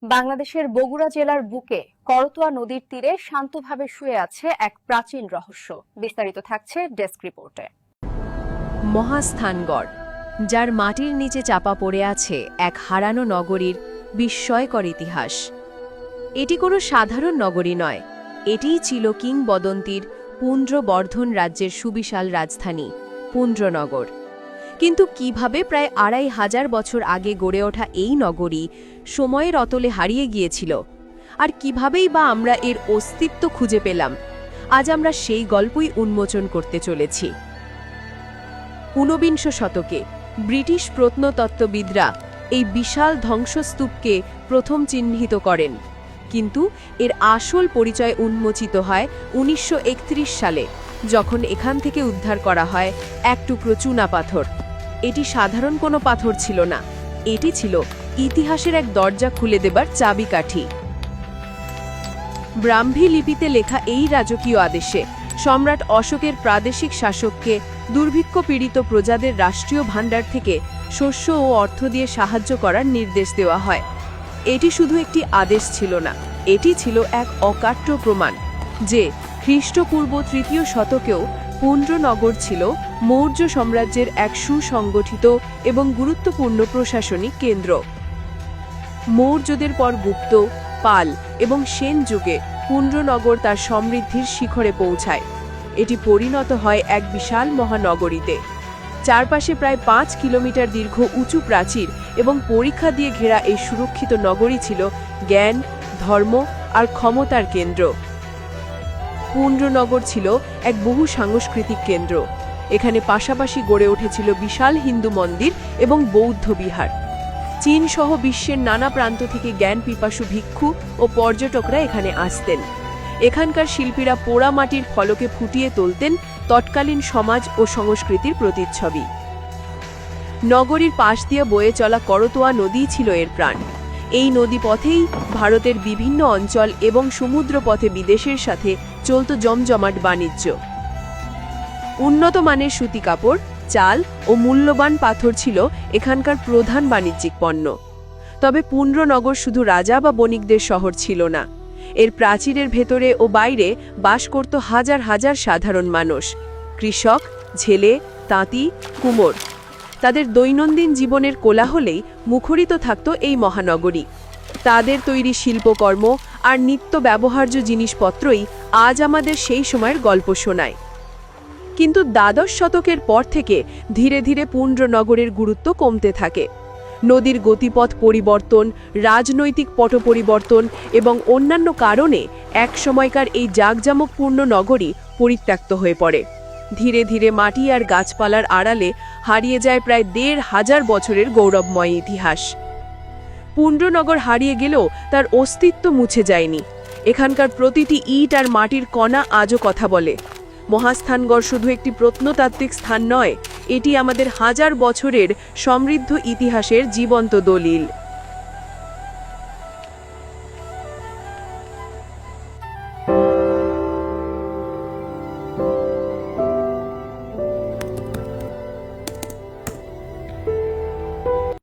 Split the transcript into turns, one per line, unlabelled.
বাংলাদেশের বগুড়া জেলার বুকে করতোয়া নদীর তীরে শান্তভাবে শুয়ে আছে এক প্রাচীন রহস্য। বিস্তারিত থাকছে ডেস্ক রিপোর্টে।
মহাস্থানগড়, যার মাটির নিচে চাপা পড়ে আছে এক হারানো নগরীর বিস্ময়কর ইতিহাস। এটি কোনো সাধারণ নগরী নয়, এটিই ছিল কিংবদন্তির পুন্ড্রবর্ধন রাজ্যের সুবিশাল রাজধানী পুন্ড্রনগর। কিন্তু কিভাবে প্রায় ২৫০০ বছর আগে গড়ে ওঠা এই নগরী সময়ের অতলে হারিয়ে গিয়েছিল, আর কিভাবেই বা আমরা এর অস্তিত্ব খুঁজে পেলাম, আজ আমরা সেই গল্পই উন্মোচন করতে চলেছি। ঊনবিংশ শতকে ব্রিটিশ প্রত্নতত্ত্ববিদরা এই বিশাল ধ্বংসস্তূপকে প্রথম চিহ্নিত করেন, কিন্তু এর আসল পরিচয় উন্মোচিত হয় ১৯৩১ সালে, যখন এখান থেকে উদ্ধার করা হয় এক টুকরো চুনাপাথর। এটি সাধারণ কোনো পাথর ছিল না, এটি ছিল ইতিহাসের এক দরজা খুলে দেবার চাবিকাঠি। ব্রাহ্মী লিপিতে লেখা এই রাজকীয় আদেশে সম্রাট অশোকের প্রাদেশিক শাসককে দুর্ভিক্ষ পীড়িত প্রজাদের রাষ্ট্রীয় ভাণ্ডার থেকে শস্য ও অর্থ দিয়ে সাহায্য করার নির্দেশ দেওয়া হয়। এটি শুধু একটি আদেশ ছিল না, এটি ছিল এক অকাট্য প্রমাণ যে খ্রিস্টপূর্ব ৩য় শতকেও পুন্ড্রনগর ছিল মৌর্য সাম্রাজ্যের এক সুসংগঠিত এবং গুরুত্বপূর্ণ প্রশাসনিক কেন্দ্র। মৌর্যদের পর গুপ্ত, পাল এবং সেন যুগে পুন্ড্রনগর তার সমৃদ্ধির শিখরে পৌঁছায়। এটি পরিণত হয় এক বিশাল মহানগরীতে। চারপাশে প্রায় ৫ কিলোমিটার দীর্ঘ উঁচু প্রাচীর এবং পরীক্ষা দিয়ে ঘেরা এই সুরক্ষিত নগরী ছিল জ্ঞান, ধর্ম আর ক্ষমতার কেন্দ্র। পুন্ড্রনগর ছিল এক বহু সাংস্কৃতিক কেন্দ্র। এখানে পাশাপাশি গড়ে উঠেছিল বিশাল হিন্দু মন্দির এবং বৌদ্ধ বিহার। চীন সহ বিশ্বের নানা প্রান্ত থেকে জ্ঞান পিপাসু ভিক্ষু ও পর্যটকরা এখানে আসতেন। এখানকার শিল্পীরা পোড়া মাটির ফলকে ফুটিয়ে তুলতেন তৎকালীন সমাজ ও সংস্কৃতির প্রতিচ্ছবি। নগরীর পাশ দিয়ে বয়ে চলা করতোয়া নদী ছিল এর প্রাণ। এই নদীপথেই ভারতের বিভিন্ন অঞ্চল এবং সমুদ্র পথে বিদেশের সাথে চলত জমজমাট বাণিজ্য। উন্নত মানের সুতি কাপড়, চাল ও মূল্যবান পাথর ছিল এখানকার প্রধান বাণিজ্যিক পণ্য। তবে পুন্ড্রনগর শুধু রাজা বা বণিকদের শহর ছিল না, এর প্রাচীরের ভেতরে ও বাইরে বাস করত হাজার হাজার সাধারণ মানুষ, কৃষক, ঝেলে, তাঁতি, কুমোর। তাদের দৈনন্দিন জীবনের কোলাহলেই মুখরিত থাকত এই মহানগরী। তাদের তৈরি শিল্পকর্ম আর নিত্য ব্যবহার্য জিনিসপত্রই আজ আমাদের সেই সময়ের গল্প শোনায়। কিন্তু দ্বাদশ শতকের পর থেকে ধীরে ধীরে পুন্ড্রনগরের গুরুত্ব কমতে থাকে। নদীর গতিপথ পরিবর্তন, রাজনৈতিক পট পরিবর্তন এবং অন্যান্য কারণে এক সময়কার এই জাঁকজমকপূর্ণ নগরী পরিত্যক্ত হয়ে পড়ে। ধীরে ধীরে মাটি আর গাছপালার আড়ালে হারিয়ে যায় প্রায় ১৫০০ বছরের গৌরবময় ইতিহাস। পুন্ড্রনগর হারিয়ে গেলেও তার অস্তিত্ব মুছে যায়নি। এখানকার প্রতিটি ইট আর মাটির কণা আজও কথা বলে। মহাস্থানগড় শুধু একটি প্রত্নতাত্ত্বিক স্থান নয়, এটি আমাদের হাজার বছরের সমৃদ্ধ ইতিহাসের জীবন্ত দলিল।